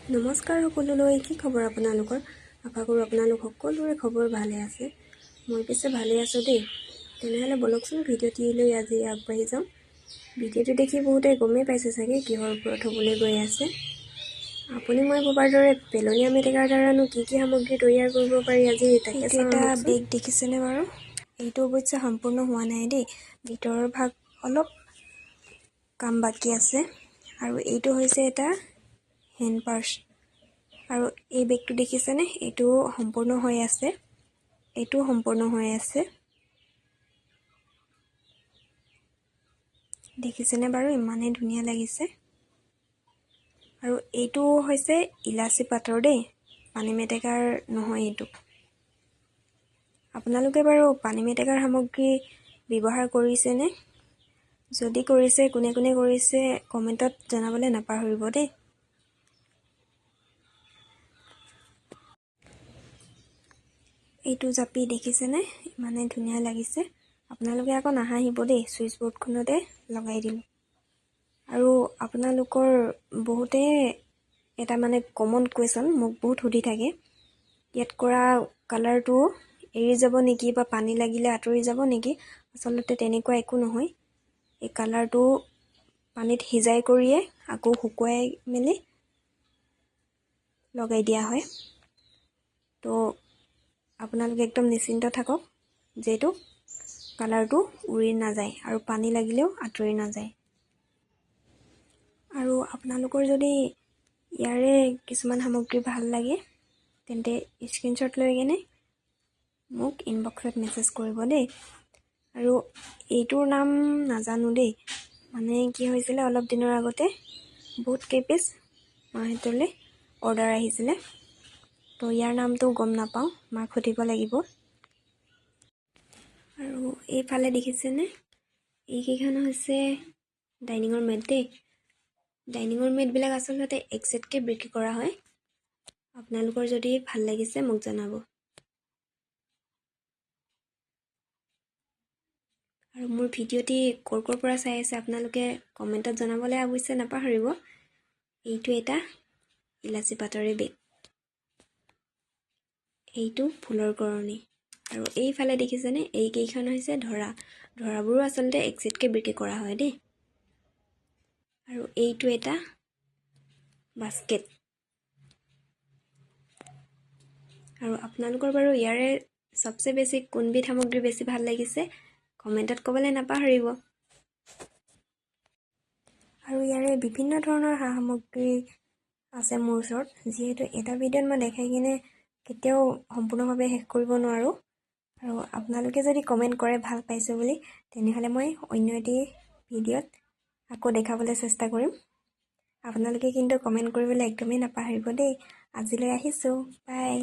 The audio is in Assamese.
নমস্কাৰ সকলোলৈ। কি খবৰ আপোনালোকৰ? আশা কৰোঁ আপোনালোক সকলোৰে খবৰ ভালে আছে। মই পিছে ভালে আছোঁ দেই। তেনেহ'লে বলকচোন ভিডিঅ'টিলৈ আজি আগবাঢ়ি যাওঁ। ভিডিঅ'টো দেখি বহুতে গমেই পাইছে চাগে কিহৰ ওপৰত হ'বলৈ গৈ আছে। আপুনি মই ভবাৰ দৰে পেলনীয়া মেটেকাৰ দ্বাৰানো কি সামগ্ৰী তৈয়াৰ কৰিব পাৰি আজি তাকে চাওঁ। এটা বেগ দেখিছেনে বাৰু? এইটো অৱশ্যে সম্পূৰ্ণ হোৱা নাই দেই। ভিতৰৰ ভাগ অলপ কাম বাকী আছে। আৰু এইটো হৈছে এটা হেণ্ড পাৰ্চ। আৰু এই বেগটো দেখিছেনে? এইটো সম্পূৰ্ণ হৈ আছে। এইটো সম্পূৰ্ণ হৈ আছে। দেখিছেনে বাৰু? ইমানেই ধুনীয়া লাগিছে। আৰু এইটো হৈছে ইলাচি পাতৰ দেই, পানী মেটেকাৰ নহয় এইটো। আপোনালোকে বাৰু পানী মেটেকাৰ সামগ্ৰী ব্যৱহাৰ কৰিছেনে? যদি কৰিছে, কোনে কোনে কৰিছে কমেণ্টত জনাবলৈ নাপাহৰিব দেই। এইটো জাপি দেখিছেনে? ইমানে ধুনীয়া লাগিছে। আপোনালোকে আকৌ নাহাঁহিব দেই, চুইচ বৰ্ডখনতে লগাই দিলোঁ। আৰু আপোনালোকৰ বহুতে এটা কমন কুৱেশ্যন মোক বহুত সুধি থাকে, ইয়াত কৰা কালাৰটো এৰি যাব নেকি বা পানী লাগিলে আঁতৰি যাব নেকি? আচলতে তেনেকুৱা একো নহয়। এই কালাৰটো পানীত সিজাই কৰিয়ে আকৌ শুকুৱাই মেলি লগাই দিয়া হয়। তো আপোনালোকে একদম নিশ্চিন্ত থাকক, যিহেতু কালাৰটো উৰি নাযায় আৰু পানী লাগিলেও আঁতৰি নাযায়। আৰু আপোনালোকৰ যদি ইয়াৰে কিছুমান সামগ্ৰী ভাল লাগে তেন্তে স্ক্ৰীনশ্বট লৈ কেনে মোক ইনবক্সত মেছেজ কৰিব দেই। আৰু এইটোৰ নাম নাজানো দেই, কি হৈছিলে অলপ দিনৰ আগতে বহুত কেইপিচ মাহঁতলৈ অৰ্ডাৰ আহিছিলে। তো ইয়াৰ নামটো গম নাপাওঁ, মাক সুধিব লাগিব। আৰু এইফালে দেখিছেনে? এইকেইখন হৈছে ডাইনিঙৰ মেট দেই। ডাইনিঙৰ মেটবিলাক আচলতে এক ছেটকৈ বিক্ৰী কৰা হয়। আপোনালোকৰ যদি ভাল লাগিছে মোক জনাব। আৰু মোৰ ভিডিঅ'টি ক'ৰ পৰা চাই আছে আপোনালোকে কমেণ্টত জনাবলৈ অৱশ্যে নাপাহৰিব। এইটো এটা ইলাচি পাতৰে বেগ। এইটো ফুলৰ কৰণী। আৰু এইফালে দেখিছেনে? এইকেইখন হৈছে ধৰাবোৰো আচলতে এক ছেটকৈ বিক্ৰী কৰা হয় দেই। আৰু এইটো এটা বাস্কেট। আৰু আপোনালোকৰ বাৰু ইয়াৰে চবচে বেছি কোনবিধ সামগ্ৰী বেছি ভাল লাগিছে কমেণ্টত ক'বলৈ নাপাহৰিব। আৰু ইয়াৰে বিভিন্ন ধৰণৰ সামগ্ৰী আছে মোৰ ওচৰত, যিহেতু এটা ভিডিঅ'ত মই দেখাই কিনে কেতিয়াও সম্পূৰ্ণভাৱে শেষ কৰিব নোৱাৰোঁ। আৰু আপোনালোকে যদি কমেণ্ট কৰে ভাল পাইছোঁ বুলি, তেনেহ'লে মই অন্য এটি ভিডিঅ'ত আকৌ দেখাবলৈ চেষ্টা কৰিম। আপোনালোকে কিন্তু কমেণ্ট কৰিবলৈ একদমেই নাপাহৰিব দেই। আজিলৈ আহিছোঁ, বাই।